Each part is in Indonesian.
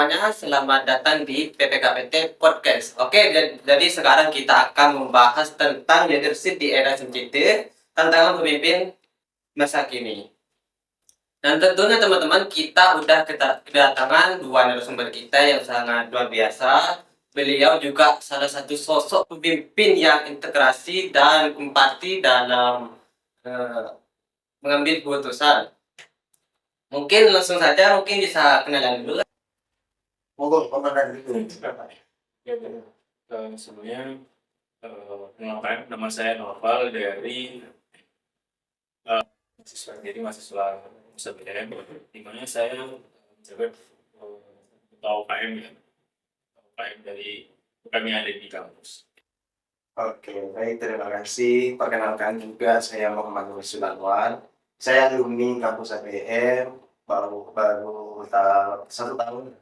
semuanya, selamat datang di PPKPT Podcast. Oke, jadi sekarang kita akan membahas tentang leadership di era sensitif, tantangan pemimpin masa kini. Dan tentunya teman-teman, kita udah kedatangan dua narasumber kita yang sangat luar biasa. Beliau juga salah satu sosok pemimpin yang integrasi dan empati dalam mengambil keputusan. Mungkin langsung saja, mungkin bisa kenalan dulu. Monggo komandan dulu. Ya, sebelumnya kenalkan nama saya Noval dari mahasiswa SBM, di mana saya menjabat ketua UKM ya, UKM dari UKM yang ada di kampus. Oke, baik, terima kasih. Perkenalkan juga saya Muhammad Nur Sulanwan. Saya alumni kampus ABM, baru 1 tahun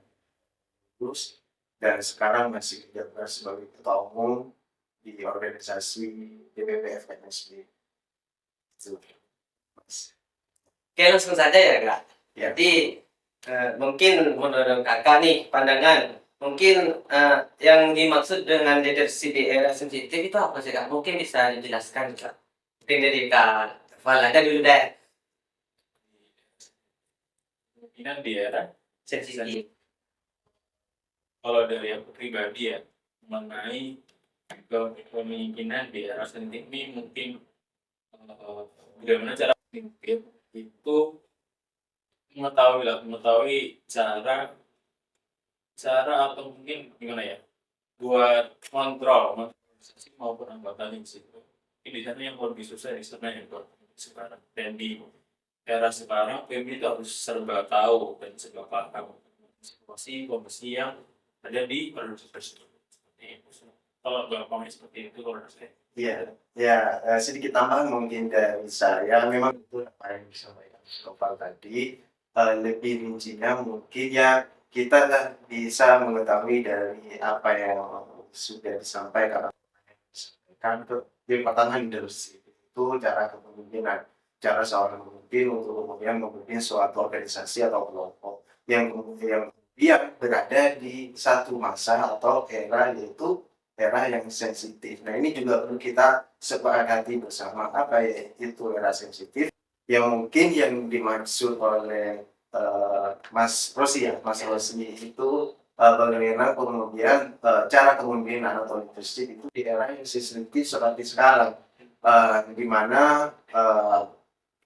lulus dan sekarang masih menjabat sebagai ketua umum di organisasi DPP FMSB. Itu. Oke, langsung saja ya Kak. Ya. Jadi mungkin menurut Kakak nih pandangan, mungkin yang dimaksud dengan leadership di era sensitif itu apa sih Kak? Mungkin bisa dijelaskan Kak. Mungkin dari Kak Val aja dulu deh. Kemungkinan di era Sensitif. kalau dari aku pribadi ya, mengenai kepemimpinan di era sensitif ini mungkin bagaimana cara memimpin itu mengetahui cara atau mungkin gimana ya, buat kontrol organisasi maupun anggotanya di situ. Ini di sana yang lebih susah di sana yang sekarang, dan di era sekarang pemimpin itu harus serba tahu dan serba paham situasi kondisi yang ada di organisasi tersebut. Seperti itu. Kalau gampangnya seperti itu kalau saya. Ya, sedikit tambahan mungkin dari saya, memang itu apa yang disampaikan Noval tadi, lebih rincinya mungkin ya kita bisa mengetahui dari apa yang sudah disampaikan itu yang pertama leadership itu cara kepemimpinan, cara seorang pemimpin untuk kemudian memimpin suatu organisasi atau kelompok yang kemudian berada di satu masa atau era, yaitu era yang sensitif. Nah, ini juga perlu kita sepakati bersama, apa ya itu era sensitif yang mungkin yang dimaksud oleh Mas Rosi itu bagaimana kemudian cara kepemimpinan atau leadership itu di era yang sensitif seperti sekarang, di mana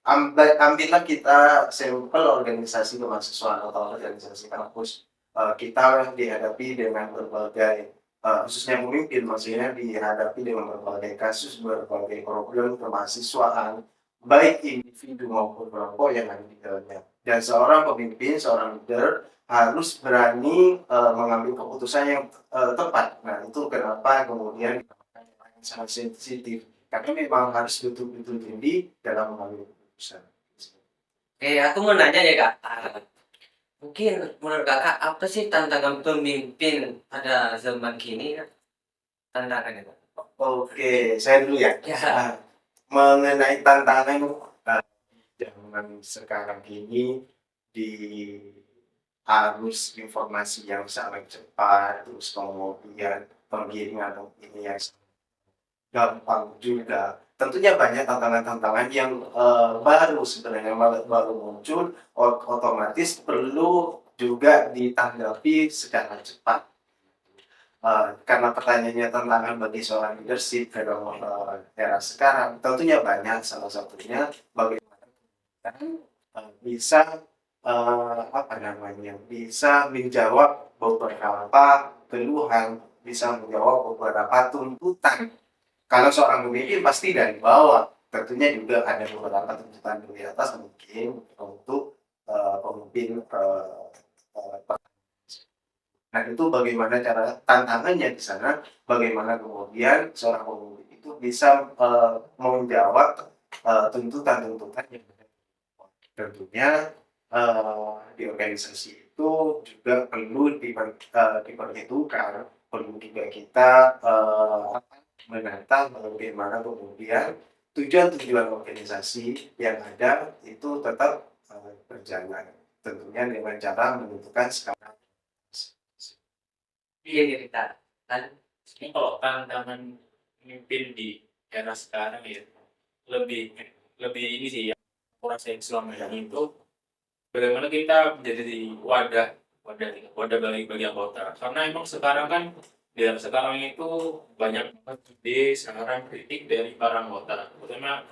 ambillah kita sampel organisasi kemahasiswaan atau organisasi kampus, kita dihadapi dengan berbagai khususnya pemimpin, maksudnya dihadapi dengan berbagai kasus, berbagai problem kemahasiswaan, baik individu maupun kelompok yang ada di dalamnya. Dan seorang pemimpin, seorang leader harus berani mengambil keputusan yang tepat. Nah, itu kenapa kemudian sangat sensitif, karena memang harus betul-betul jeli dalam mengambil keputusan. Oke, aku mau nanya ya Kak. Mungkin menurut Kakak apa sih tantangan pemimpin pada zaman kini? Tantangannya Kak? Oke, saya dulu ya. Ya. Mengenai tantangan zaman sekarang ini, di arus informasi yang sangat cepat, terus kemudian penggiringan ini yang gampang juga. Tentunya banyak tantangan-tantangan yang baru sebenarnya baru muncul, otomatis perlu juga ditanggapi secara cepat. Karena pertanyaannya tantangan bagi seorang leadership dalam era sekarang, tentunya banyak. Salah satunya bagaimana bisa bisa menjawab beberapa keluhan, bisa menjawab beberapa tuntutan. Kalau seorang pemimpin pasti dari bawah, tentunya juga ada beberapa tuntutan dari atas mungkin untuk pemimpin. Nah, itu bagaimana cara tantangannya di sana, bagaimana kemudian seorang pemimpin itu bisa menjawab tuntutan-tuntutan yang ada. Tentunya di organisasi itu juga perlu diperhitungkan, perlu juga kita menata bagaimana kemudian tujuan-tujuan organisasi yang ada itu tetap berjalan, tentunya dengan cara menentukan skala. Iya kita kan Ini kalau tantangan memimpin di era sekarang ya lebih lebih ini sih yang aku rasain selama ini itu bagaimana kita menjadi wadah bagi anggota. Karena emang sekarang kan di era sekarang itu banyak banget ide, saran, kritik dari para anggota. Terutama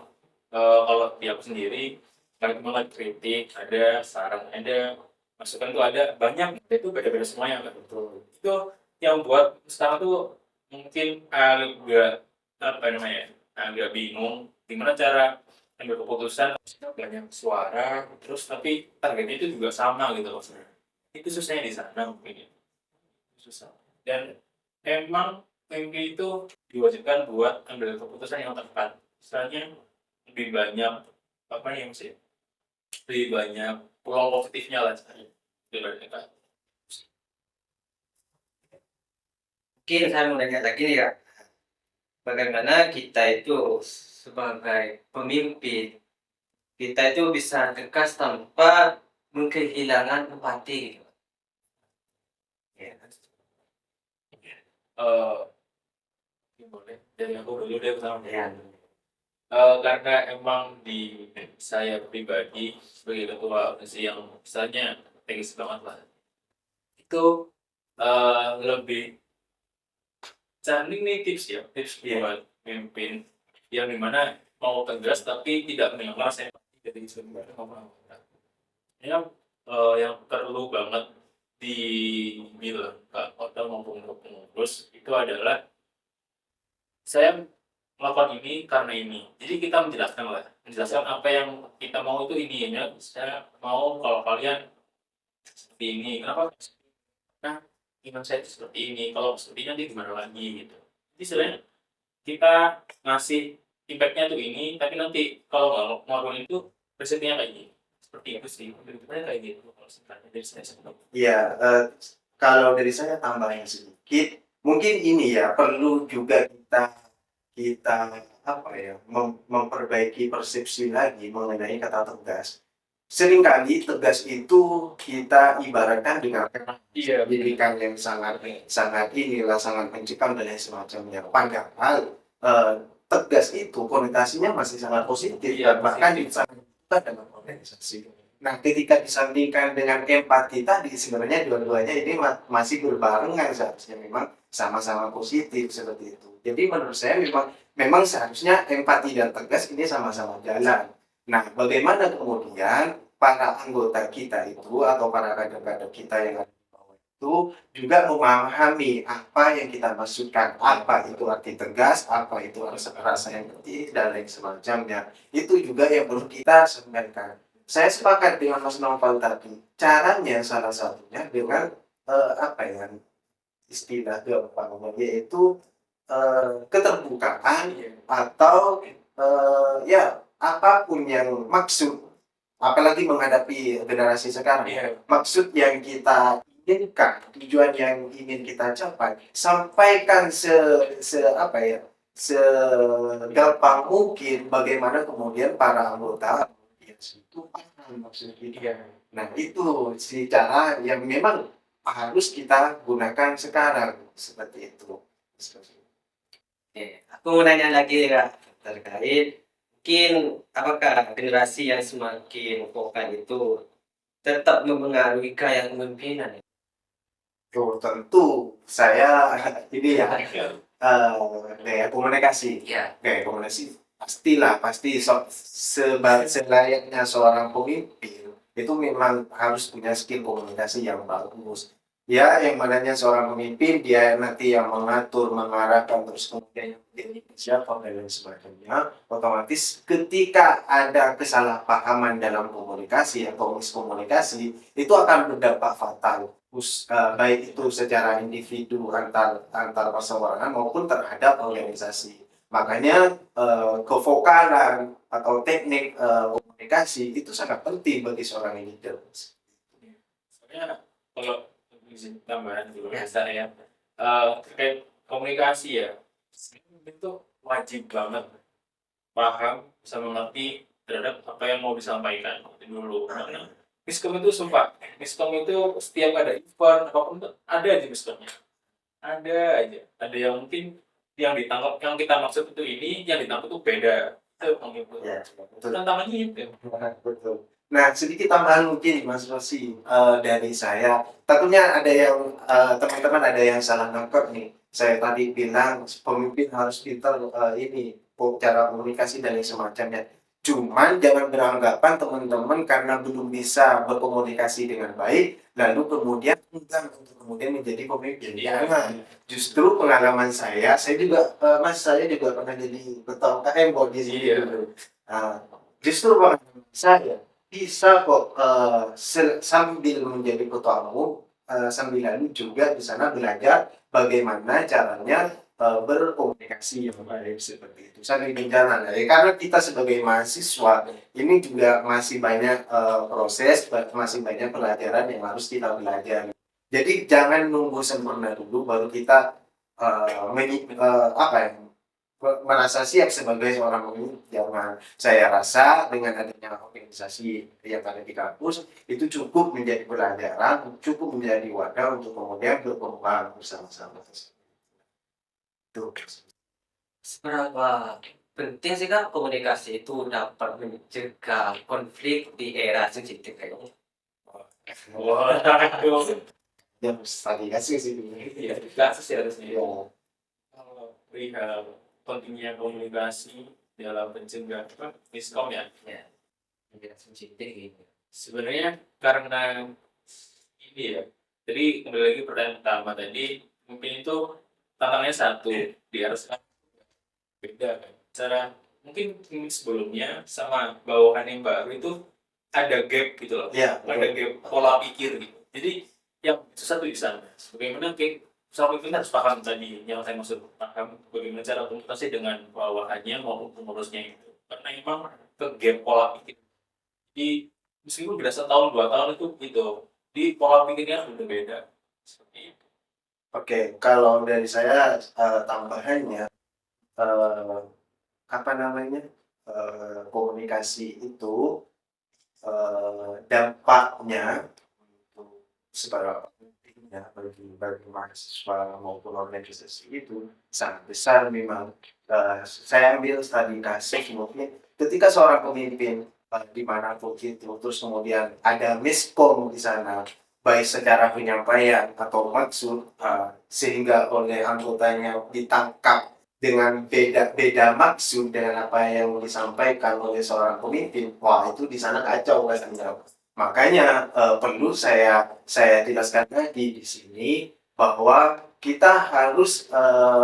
kalau di aku sendiri banyak banget kritik, ada saran, ada masukan tuh ada banyak itu beda-beda semuanya kan. Itu yang buat sekarang tuh mungkin agak apa namanya agak bingung gimana cara ambil keputusan banyak suara terus tapi targetnya itu juga sama gitu loh. Itu susahnya di sana mungkin ya. Susah dan emang mimpi itu diwajibkan buat ambil keputusan yang tepat misalnya lebih banyak apa yang sih lebih banyak peluang positifnya lah dibandingkan. mungkin saya mau nanya lagi nih Kak, bagaimana kita itu sebagai pemimpin kita itu bisa tegas tanpa kehilangan empati gitu. Ya. Eh, boleh dari aku dulu deh pertama. Ya. Karena emang di saya pribadi sebagai ketua organisasi yang misalnya tegas banget lah, itu lebih canggih nih tips Iya. buat mimpin yang dimana mau tegas tapi tidak mendengar saya jadi sebenarnya ngomong ya yang perlu banget dibilang Kak Hotel maupun ke pengurus itu adalah saya melakukan ini karena ini. Jadi kita menjelaskan apa yang kita mau itu ini ya. Saya mau kalau kalian seperti ini. Kenapa? Nah, iman saya itu seperti ini. Kalau seperti ini nanti gimana lagi gitu. Jadi sebenarnya kita ngasih impact-nya tuh ini, tapi nanti kalau nggak ngelakuin itu resepnya kayak gini. Seperti itu sih. Benar kayak gitu. Kalau singkatnya dari saya sebenarnya. Iya, kalau dari saya tambahin sedikit, mungkin ini ya perlu juga kita kita apa ya memperbaiki persepsi lagi mengenai kata tegas. Seringkali tegas itu kita ibaratkan dengan Iya, pendidikan yang sangat sangat inilah sangat mencekam dan lain semacamnya. Padahal tegas itu konotasinya masih sangat positif Iya, dan bahkan sangat dalam organisasi. Nah, ketika disandingkan dengan empati tadi, sebenarnya dua-duanya ini masih berbarengan seharusnya memang sama-sama positif seperti itu. Jadi menurut saya memang seharusnya empati dan tegas ini sama-sama jalan. Nah, bagaimana kemudian para anggota kita itu atau para kader-kader kita yang ada di bawah itu juga memahami apa yang kita maksudkan, apa itu arti tegas, apa itu rasa empati dan lain semacamnya. Itu juga yang perlu kita sampaikan. Saya sepakat dengan Mas Noval tadi. Caranya salah satunya dengan apa ya istilah gampang yaitu keterbukaan atau ya apapun yang maksud apalagi menghadapi generasi sekarang Iya. maksud yang kita inginkan tujuan yang ingin kita capai sampaikan apa ya segampang mungkin bagaimana kemudian para anggota itu paham maksud kita. Nah itu si cara yang memang harus kita gunakan sekarang seperti itu. Oke, aku mau nanya lagi Kak, terkait mungkin apakah generasi yang semakin vokal itu tetap mempengaruhi gaya kepemimpinan? Oh, tentu saya ini ya gaya komunikasi. Ya, Gaya komunikasi pasti selayaknya seorang pemimpin itu memang harus punya skill komunikasi yang bagus. Ya, yang mananya seorang pemimpin dia nanti yang mengatur, mengarahkan terus kemudian yang menjadi siapa dan lain sebagainya. Otomatis ketika ada kesalahpahaman dalam komunikasi atau miskomunikasi itu akan berdampak fatal. Baik itu secara individu antar perseorangan maupun terhadap organisasi. Makanya kevokalan atau teknik komunikasi itu sangat penting bagi seorang leader. Sebenarnya kalau izin tambahan dulu Ya. saya terkait komunikasi ya itu wajib banget paham bisa mengerti terhadap apa yang mau disampaikan dulu karena miskom itu sumpah miskom itu setiap ada event apapun tuh ada aja miskomnya ada yang mungkin yang ditangkap, yang kita maksud itu ini, yang ditangkap itu beda. Itu emang gitu. Ya, betul. Tantangannya itu. Betul. Nah, sedikit tambahan mungkin Mas Rosi dari saya. Takutnya ada yang teman-teman ada yang salah nangkep nih. Saya tadi bilang pemimpin harus pintar cara komunikasi dan lain semacamnya. Cuman jangan beranggapan teman-teman karena belum bisa berkomunikasi dengan baik, lalu kemudian enggan untuk kemudian menjadi pemimpin. Jangan. Justru pengalaman saya juga saya juga pernah jadi ketua UKM kok di sini Iya. dulu. Nah, justru pengalaman saya bisa kok sambil menjadi ketua umum sambil lalu juga di sana belajar bagaimana caranya berkomunikasi yang baik seperti itu sambil berjalan ya. Karena kita sebagai mahasiswa ini juga masih banyak proses, masih banyak pelajaran yang harus kita pelajari. Jadi jangan nunggu sempurna dulu baru kita merasa siap sebagai seorang pemimpin. Jangan. Saya rasa dengan adanya organisasi yang ada di kampus itu cukup menjadi pelajaran, cukup menjadi wadah untuk kemudian berkembang bersama-sama. Itu. Seberapa penting sih Kak komunikasi itu dapat mencegah konflik di era sensitif kayaknya? Waduh. Yang tadi kasih sih. Iya, kasus ya harusnya. Ya. Kalau perihal pentingnya komunikasi dalam mencegah miskom ya. Ya, era sensitif gitu. Sebenarnya karena ini ya. Jadi kembali lagi pertanyaan pertama tadi, mungkin itu tantangannya satu, dia harus beda kan. Cara mungkin sebelumnya sama bawahan yang baru itu ada gap gitu loh. Ya, Ada gap pola pikir gitu. Jadi yang satu di sana. Bagaimana sama itu harus paham tadi yang saya maksud, paham bagaimana cara komunikasi dengan bawahannya maupun pengurusnya itu. Karena memang ke gap pola pikir. Jadi meskipun beda setahun 2 tahun itu gitu, di pola pikirnya sudah beda. Seperti itu. Oke, kalau dari saya tambahannya komunikasi itu dampaknya untuk seberapa pentingnya bagi mahasiswa maupun organisasi itu sangat besar memang. Saya ambil studi kasus mungkin ketika seorang pemimpin dimanapun itu terus kemudian ada miskom di sana baik secara penyampaian atau maksud sehingga oleh anggotanya ditangkap dengan beda maksud dengan apa yang disampaikan oleh seorang pemimpin, wah itu di sana kacau pastinya. Makanya perlu saya jelaskan lagi di sini bahwa kita harus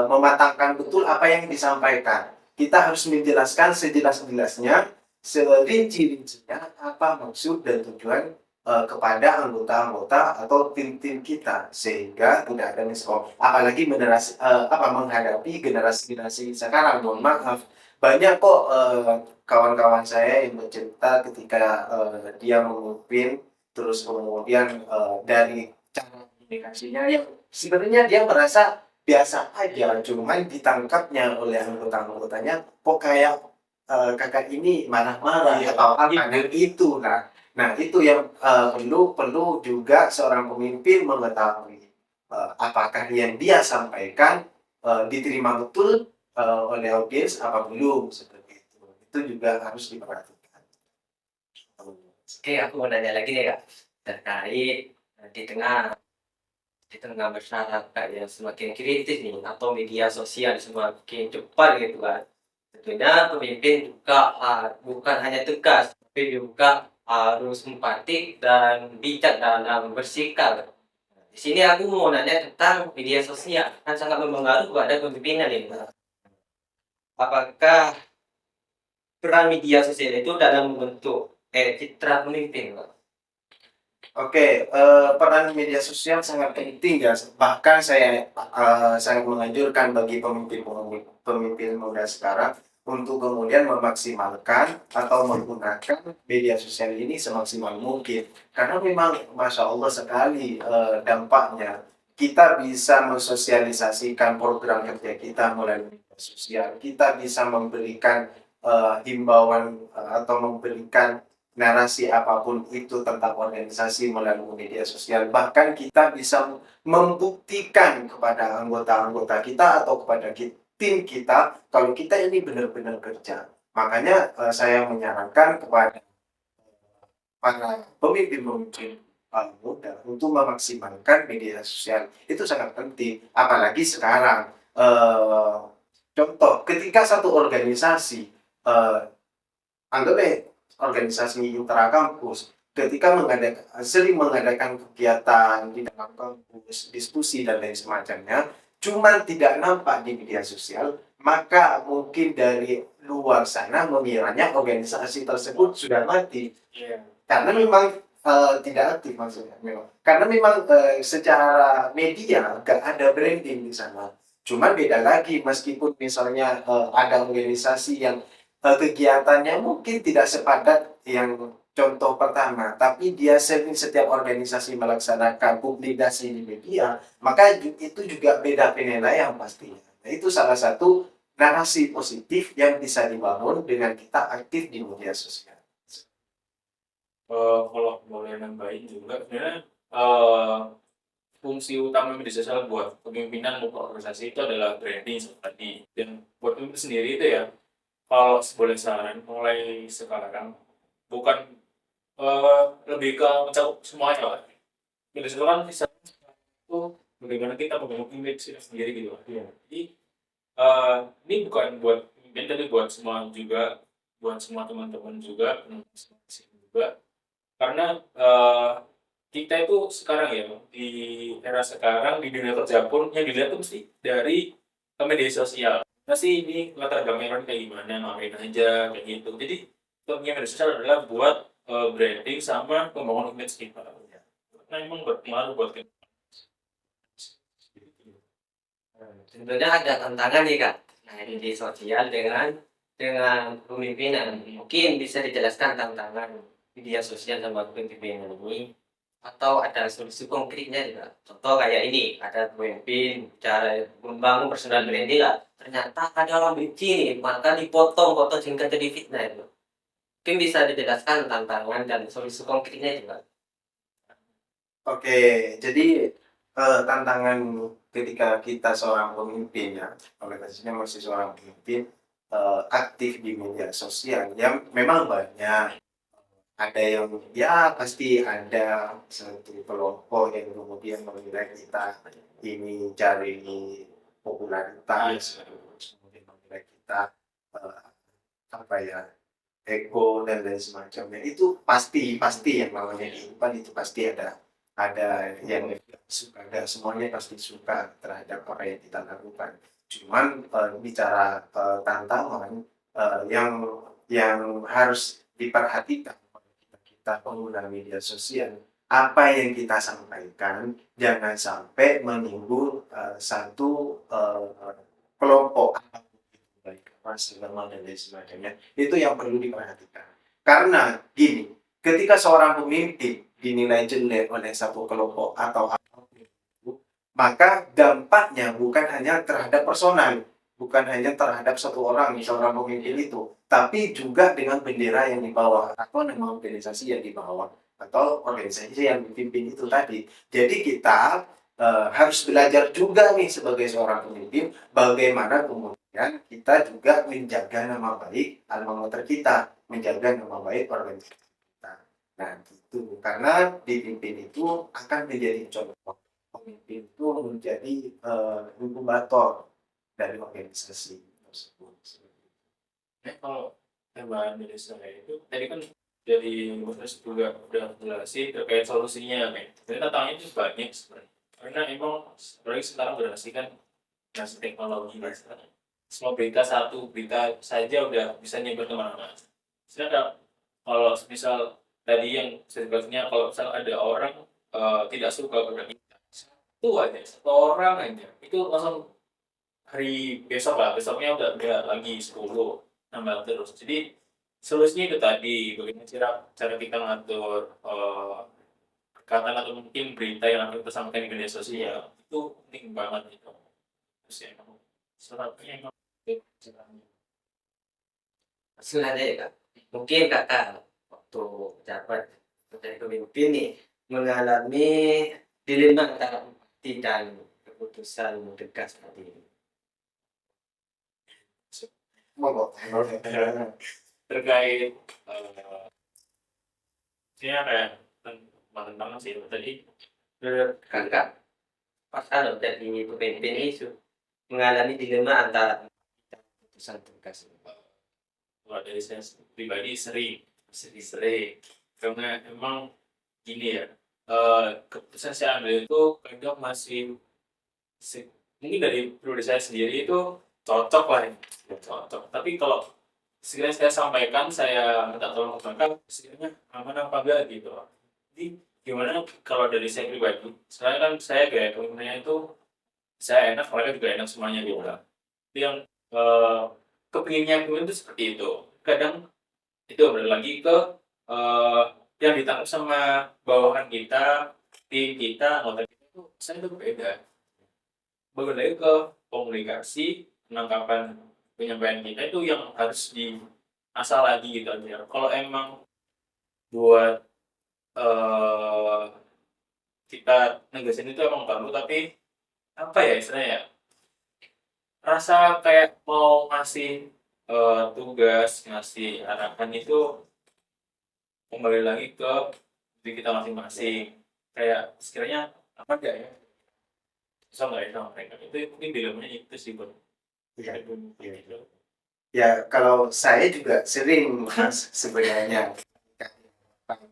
mematangkan betul apa yang disampaikan. Kita harus menjelaskan sejelas-jelasnya, serinci-rincinya apa maksud dan tujuan kepada anggota-anggota atau tim-tim kita sehingga tidak ada miskom. Apalagi menghadapi generasi-generasi sekarang. Mohon maaf, banyak kok kawan-kawan saya yang bercerita ketika dia memimpin terus kemudian dari cara komunikasinya yang sebenarnya dia merasa biasa aja, cuman ditangkapnya oleh anggota-anggotanya kok kayak kakak ini marah-marah atau apa dan itu. Nah, itu yang perlu juga seorang pemimpin mengetahui apakah yang dia sampaikan diterima betul oleh audiens apa belum seperti itu. Itu juga harus diperhatikan. Oke, aku mau nanya lagi nih Kak, terkait di tengah masyarakat yang semakin kritis nih atau media sosial semakin cepat gitu kan. Tentunya pemimpin juga bukan hanya tegas, tapi juga harus empatik dan bijak dalam bersikap. Di sini aku mau nanya tentang media sosial, kan sangat mempengaruhi pada kepemimpinan ini. Apakah peran media sosial itu dalam membentuk citra pemimpin? Oke, peran media sosial sangat penting ya. Bahkan saya sangat menganjurkan bagi pemimpin muda sekarang untuk kemudian memaksimalkan atau menggunakan media sosial ini semaksimal mungkin. Karena memang Masya Allah sekali dampaknya. Kita bisa mensosialisasikan program kerja kita melalui media sosial. Kita bisa memberikan himbauan atau memberikan narasi apapun itu tentang organisasi melalui media sosial. Bahkan kita bisa membuktikan kepada anggota-anggota kita atau kepada tim kita kalau kita ini benar-benar kerja. Makanya saya menyarankan kepada para pemimpin-pemimpin muda untuk memaksimalkan media sosial. Itu sangat penting, apalagi sekarang. Contoh, ketika satu organisasi, anggapnya organisasi intrakampus, ketika sering mengadakan kegiatan di dalam kampus, diskusi dan lain semacamnya, cuman tidak nampak di media sosial, maka mungkin dari luar sana mengiranya organisasi tersebut sudah mati. Karena memang tidak aktif maksudnya memang. Karena memang secara media nggak ada branding di sana. Cuman beda lagi meskipun misalnya ada organisasi yang kegiatannya mungkin tidak sepadat yang contoh pertama, tapi dia sering setiap organisasi melaksanakan publikasi di media, maka itu juga beda penilaian pastinya. Nah, itu salah satu narasi positif yang bisa dibangun dengan kita aktif di media sosial. Kalau boleh nambahin juga sebenarnya, eee, fungsi utama media sosial buat kepemimpinan maupun organisasi itu adalah branding seperti tadi. Dan buat pemimpin sendiri itu ya, kalau boleh saran mulai sekarang bukan, lebih ke mencakup semuanya lah. Media sosial kan bisa itu bagaimana kita membangun image kita sendiri gitu. Jadi, ini bukan buat pemimpin tapi buat semua juga, buat semua teman-teman juga, masing-masing juga. Karena, kita itu sekarang ya, di era sekarang, di dunia kerja pun yang dilihat tuh mesti dari, media sosial. Pasti ini latar belakangnya orang kayak gimana, ngapain aja, kayak gitu. Jadi, pentingnya media sosial adalah buat, branding sama membangun image kita. Karena emang berpengaruh buat kita. Tentunya ada tantangan nih Kak. Nah, di sosial dengan pemimpinan. Mungkin bisa dijelaskan tantangan media sosial sama pemimpinan ini atau ada solusi konkretnya juga. Contoh kayak ini, ada pemimpin cara membangun personal branding lah. Ternyata ada orang benci nih, maka dipotong sehingga jadi fitnah itu. Mungkin bisa dijelaskan tantangan dan solusi konkretnya juga. Oke, jadi tantangan ketika kita seorang pemimpin ya, organisasinya masih seorang pemimpin aktif di media sosial, yang memang banyak. Ada yang ya pasti ada satu kelompok yang kemudian menilai kita ini cari popularitas, terus kemudian menilai kita eh, apa ya ego dan lain semacamnya. Itu pasti pasti yang namanya kehidupan itu pasti ada yang suka, ada semuanya pasti suka terhadap apa yang kita lakukan. Cuman bicara tantangan yang harus diperhatikan kita pengguna media sosial, apa yang kita sampaikan jangan sampai menyinggung satu kelompok apapun itu, baik ras, agama dan lain sebagainya. Itu yang perlu diperhatikan. Karena gini, ketika seorang pemimpin dinilai jelek oleh satu kelompok atau apapun itu, maka dampaknya bukan hanya terhadap personal, bukan hanya terhadap satu orang, seorang pemimpin itu, tapi juga dengan bendera yang dibawa atau nama organisasi yang dibawa atau organisasi yang dipimpin itu tadi. Jadi kita harus belajar juga nih sebagai seorang pemimpin bagaimana kemudian kita juga menjaga nama baik alma mater kita, menjaga nama baik organisasi kita. Nah, gitu. Karena dipimpin itu akan menjadi contoh. Pemimpin itu menjadi inkubator dari organisasi tersebut. Kalau tambahan dari saya itu tadi kan dari Mas juga udah jelasin terkait solusinya kan. Jadi tantangannya itu banyak sebenarnya. Karena emang apalagi sekarang generasi kan generasi teknologi ya sekarang. Semua berita satu berita saja udah bisa nyebar kemana-mana. Sedangkan kalau misal tadi yang sebetulnya kalau misal ada orang tidak suka pada kita, satu orang aja itu langsung hari besok lah, besoknya udah lagi 10 nambah terus. Jadi solusinya itu tadi, bagaimana cara cara kita ngatur perkataan atau mungkin berita yang akan kita sampaikan di media sosial itu penting banget gitu. Terus ya emang syaratnya emang caranya. Sebenarnya ya Kak, mungkin Kakak untuk jabat menjadi pemimpin nih mengalami dilema antara empati dan keputusan tegas seperti ini. Monggo. Terkait ini kayak tentang sih tadi Menurut kakak, pas kalau jadi pemimpin ini mengalami dilema antara empati dan keputusan tegas. kalau dari saya pribadi sering karena emang gini ya, keputusan saya ambil itu kadang masih mungkin dari pribadi saya sendiri itu cocok lah ya, cocok. Tapi kalau sekiranya saya sampaikan, saya minta tolong ke mereka, sekiranya aman apa enggak gitu. Jadi gimana kalau dari saya pribadi, sekarang kan saya gaya kepemimpinannya itu saya enak, mereka juga enak semuanya gitu. Tapi yang kepinginnya gue itu seperti itu. Kadang itu balik lagi ke yang ditangkap sama bawahan kita, tim kita, anggota kita itu saya itu beda. Balik lagi ke komunikasi, penangkapan penyampaian kita itu yang harus diasah lagi gitu aja. Kalau emang buat kita negasin itu emang baru, tapi apa ya istilahnya ya, rasa kayak mau ngasih tugas, ngasih arahan itu kembali lagi ke diri kita masing-masing. Kayak sekiranya apa enggak ya? Bisa nggak ya sama mereka? Itu mungkin dilemanya itu sih bro. Iya. Gitu. Ya, kalau saya juga sering Mas sebenarnya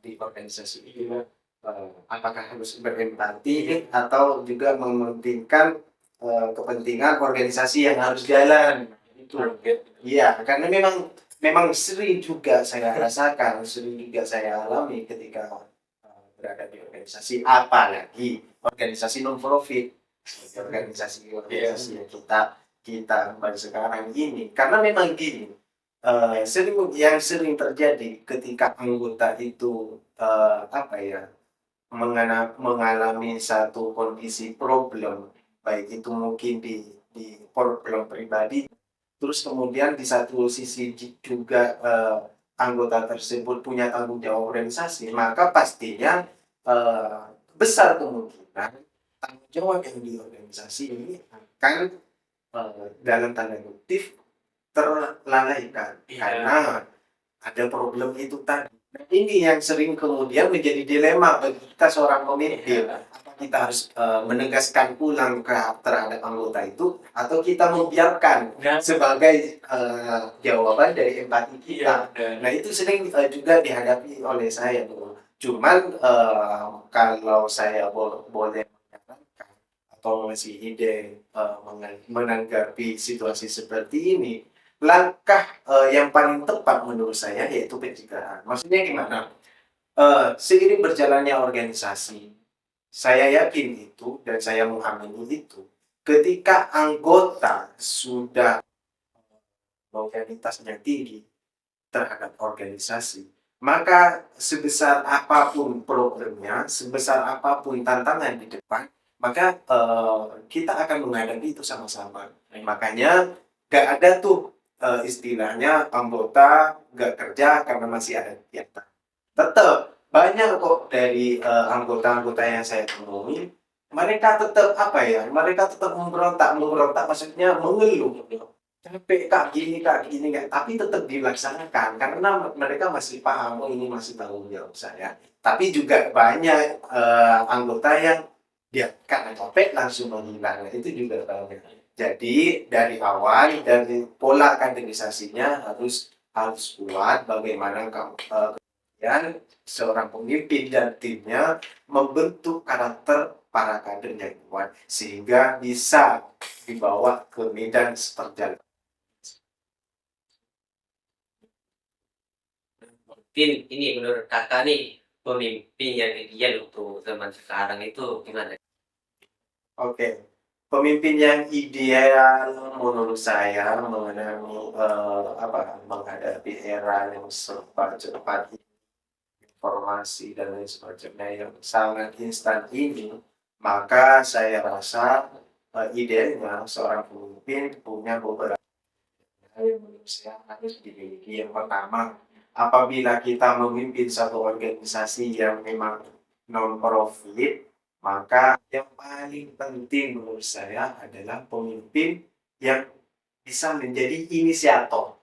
di organisasi ini apakah harus berempati atau juga mementingkan kepentingan organisasi yang harus jalan itu. Iya, karena memang sering juga saya rasakan, sering juga saya alami ketika berada di organisasi, apalagi organisasi non profit, organisasi yang kita pada sekarang ini. Karena memang gini, sering terjadi ketika anggota itu apa ya, mengalami satu kondisi problem, baik itu mungkin di problem pribadi, terus kemudian di satu sisi juga anggota tersebut punya tanggung jawab organisasi, maka pastinya besar kemungkinan tanggung jawab yang di organisasi ini akan dalam tanda kutip terlalaikan karena ada problem itu tadi. Nah, ini yang sering kemudian menjadi dilema bagi kita seorang pemimpin. Apa kita harus menegaskan ulang terhadap anggota itu, atau kita membiarkan sebagai jawaban dari empati kita. Nah, itu sering juga dihadapi oleh saya, bro. Cuman kalau saya boleh menyarankan atau ngasih ide menanggapi situasi seperti ini, langkah yang paling tepat menurut saya yaitu pencegahan. Maksudnya gimana? Seiring berjalannya organisasi, saya yakin itu dan saya mengamini itu. Ketika anggota sudah loyalitasnya tinggi terhadap organisasi, maka sebesar apapun problemnya, sebesar apapun tantangan di depan, maka kita akan menghadapi itu sama-sama. Makanya gak ada tuh istilahnya anggota gak kerja karena masih ada kegiatan. Tetap banyak kok dari anggota-anggota yang saya temui, mereka tetap apa ya? Mereka tetap memberontak maksudnya mengeluh. Capek kak gini kak, tapi tetap dilaksanakan karena mereka masih paham, oh ini masih tanggung jawab saya. Tapi juga banyak anggota yang dia karena capek langsung menghilang, itu juga banyak. Jadi dari awal, dari pola kaderisasinya harus kuat. Bagaimana kemudian seorang pemimpin dan timnya membentuk karakter para kader yang kuat sehingga bisa dibawa ke medan perjalanan. Mungkin ini menurut kakak nih pemimpin yang ideal untuk zaman sekarang itu gimana? Oke, pemimpin yang ideal menurut saya menghadapi era yang serba cepat, informasi dan lain sebagainya yang sangat instan ini, maka saya rasa idealnya seorang pemimpin punya beberapa hal yang menurut saya harus dimiliki. Yang pertama, apabila kita memimpin satu organisasi yang memang non-profit, maka yang paling penting menurut saya adalah pemimpin yang bisa menjadi inisiator.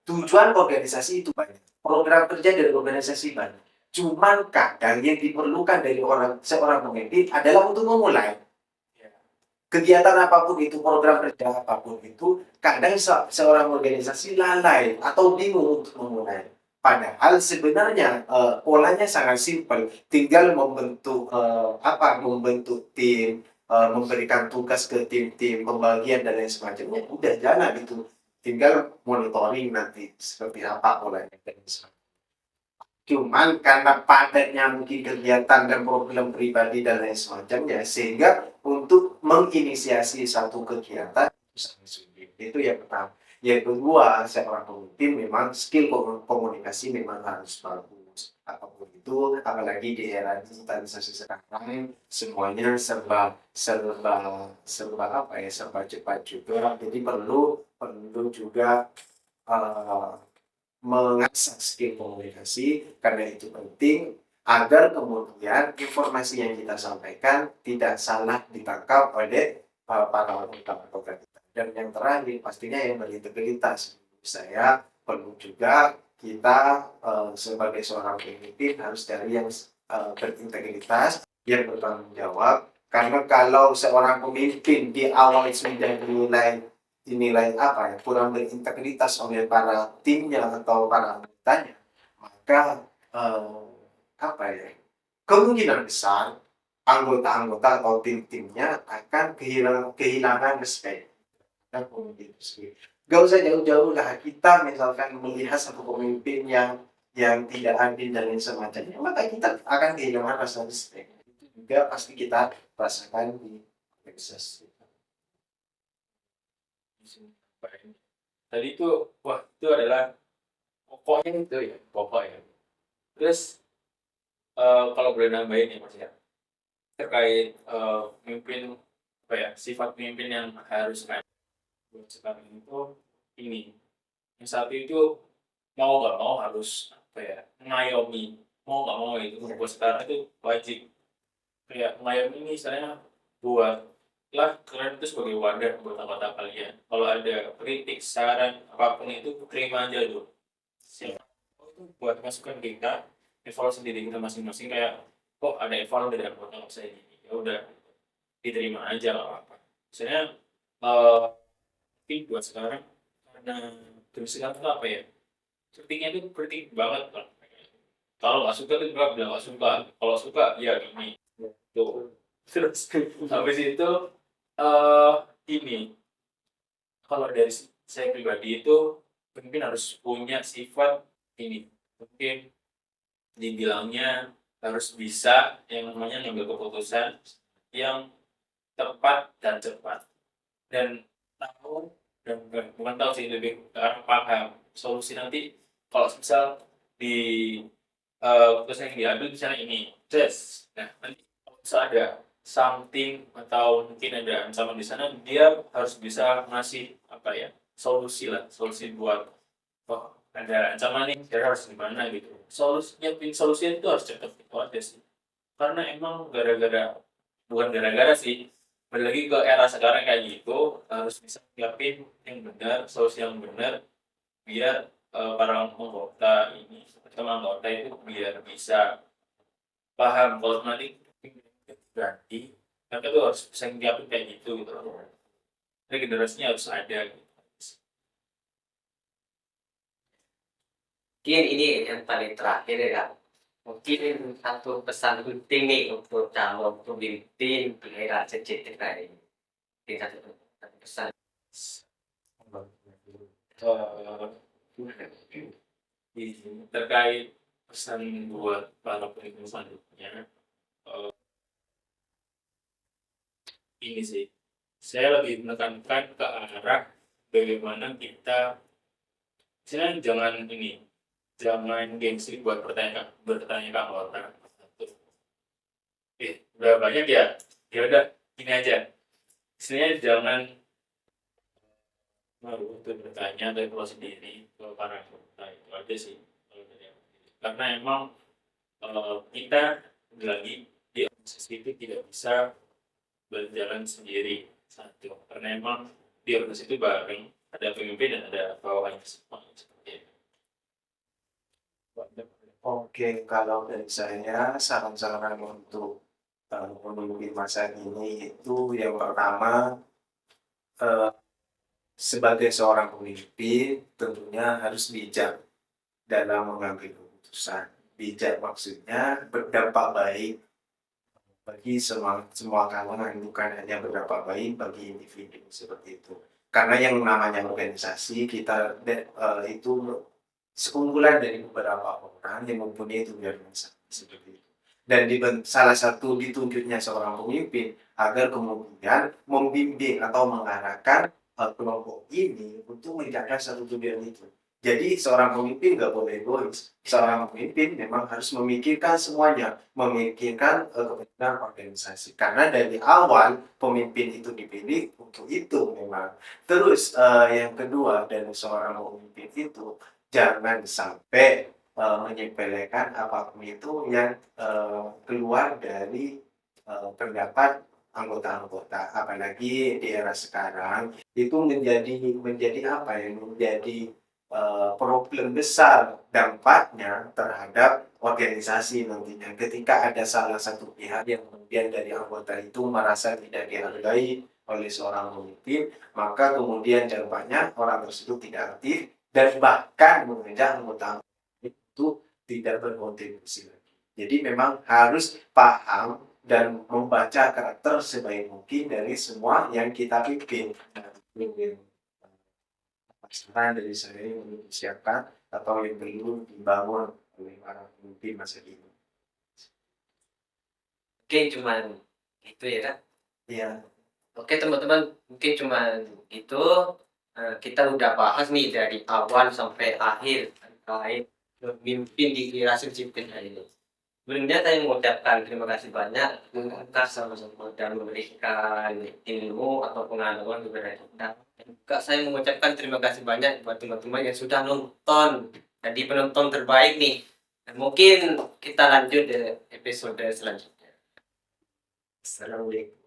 Tujuan organisasi itu banyak, program kerja dari organisasi banyak. Cuman kadang yang diperlukan dari seorang pemimpin adalah untuk memulai kegiatan apapun itu, program kerja apapun itu. Kadang seorang organisasi lalai atau bingung untuk memulai. Padahal sebenarnya polanya sangat simpel, tinggal membentuk membentuk tim, memberikan tugas ke tim-tim, pembagian dan lain sebagainya, udah jalan itu. Tinggal monitoring nanti seperti apa polanya dan sebagainya. Cuman karena padatnya mungkin kegiatan dan problem pribadi dan lain semacamnya, sehingga untuk menginisiasi satu kegiatan itu sangat sulit. Itu yang pertama. Yang kedua, seorang pemimpin memang skill komunikasi memang harus bagus. Apapun itu, apalagi di era digitalisasi sekarang, semuanya serba cepat juga. Jadi perlu juga eh, mengasah skill komunikasi, karena itu penting agar kemudian informasi yang kita sampaikan tidak salah ditangkap oleh para anggota kita. Dan yang terakhir pastinya yang berintegritas. Saya perlu juga kita sebagai seorang pemimpin harus cari yang berintegritas, yang bertanggung jawab. Karena kalau seorang pemimpin di awal sudah dinilai kurang berintegritas oleh para timnya atau para anggotanya, maka eh, kemungkinan besar anggota-anggota atau tim-timnya akan kehilangan respect dan pemimpin tersebut. Gak usah jauh-jauh lah, kita misalkan melihat satu pemimpin yang tidak adil dan lain semacamnya, maka kita akan kehilangan rasa respect. Itu juga pasti kita rasakan di organisasi. Tadi itu, wah itu adalah pokoknya itu ya, pokoknya. Terus kalau boleh nambahin ya Mas ya, terkait pemimpin apa ya, sifat pemimpin yang harus ada buat sekarang itu ini. Yang satu itu mau nggak mau harus apa ya, mengayomi, mau nggak mau itu buat sekarang itu wajib kayak mengayomi ini misalnya buat lah kalian itu sebagai wadah buat anggota kalian. Kalau ada kritik, saran, apapun itu terima aja dulu. Siapa itu buat masukan kita, evaluasi diri kita masing-masing kayak kok ada evaluasi dari anggota saya ini. Ya udah diterima aja nggak apa-apa. Misalnya eh tapi buat sekarang karena terus sekarang tuh apa ya? Kritiknya itu kritik banget kan. Kalau nggak suka tuh bilang nggak suka. Kalau suka ya ini tuh. Terus habis itu eh ini kalau dari saya pribadi itu pemimpin harus punya sifat ini, mungkin dibilangnya harus bisa yang namanya ngambil keputusan yang tepat dan cepat, dan tahu dan bukan tahu sih, lebih ke arah paham solusi nanti kalau misal di keputusan yang diambil misalnya ini nah nanti kalau misal ada something atau mungkin ada ancaman di sana, dia harus bisa ngasih apa ya, solusi buat oh ada ancaman nih, dia harus gimana gitu, solusinya itu harus cepat, itu aja sih. Karena emang bukan gara-gara sih, balik lagi ke era sekarang kayak gitu, harus bisa nyiapin yang benar, solusi yang benar, biar para anggota ini, teman anggota itu biar bisa paham kalau nanti ganti, mereka tuh harus bisa nyiapin kayak gitu gitu loh. Regenerasinya harus ada gitu. Mungkin ini yang paling terakhir ya. Mungkin satu pesan penting nih untuk calon pemimpin di era digital ini. Mungkin satu pesan. Terkait pesan buat para pemimpin selanjutnya, ini sih saya lebih menekankan ke arah bagaimana kita jangan gengsi buat bertanya ke anggota. Udah banyak ya, ya udah ini aja. Istilahnya jangan baru untuk bertanya dari kelas sendiri ke para anggota itu aja sih kalau dari aku. Karena emang kita lagi di organisasi itu tidak bisa berjalan sendiri satu karena emang di organisasi itu bareng ada pemimpin dan ada bawahannya semua seperti itu. Oke, kalau dari saya saran-saran untuk memimpin masa kini itu yang pertama, eh, sebagai seorang pemimpin tentunya harus bijak dalam mengambil keputusan. Bijak maksudnya berdampak baik bagi semua semua kalangan, bukan hanya berdampak baik bagi individu seperti itu. Karena yang namanya organisasi kita itu sekumpulan dari beberapa orang yang mempunyai tujuan yang sama seperti itu. Dan salah satu ditunjuknya seorang pemimpin agar kemudian membimbing atau mengarahkan kelompok ini untuk mencapai satu tujuan itu. Jadi seorang pemimpin nggak boleh egois. Seorang pemimpin memang harus memikirkan semuanya, memikirkan kepentingan organisasi. Karena dari awal pemimpin itu dipilih untuk itu memang. Terus yang kedua dari seorang pemimpin itu jangan sampai menyepelekan apapun itu yang keluar dari pendapat anggota-anggota, apalagi di era sekarang itu menjadi apa ya, menjadi problem besar dampaknya terhadap organisasi nantinya. Ketika ada salah satu pihak yang kemudian dari anggota itu merasa tidak dihargai oleh seorang pemimpin, maka kemudian dampaknya orang tersebut tidak aktif dan bahkan mengajak anggota itu tidak berkontribusi lagi. Jadi memang harus paham dan membaca karakter sebaik mungkin dari semua yang kita pimpin. Saran dari saya yang perlu disiapkan atau yang perlu dibangun oleh para pemimpin masa kini. Oke, cuman itu ya kan. Iya, Oke teman-teman, mungkin cuman itu. Kita udah bahas nih dari awal sampai akhir terkait memimpin di era sipil ini. Sebelumnya saya mengucapkan terima kasih banyak atas sama-sama dan memberikan ilmu atau pengalaman kepada kita. Dan juga saya mengucapkan terima kasih banyak buat teman-teman yang sudah nonton. Jadi penonton terbaik nih. Dan mungkin kita lanjut di episode selanjutnya. Assalamualaikum.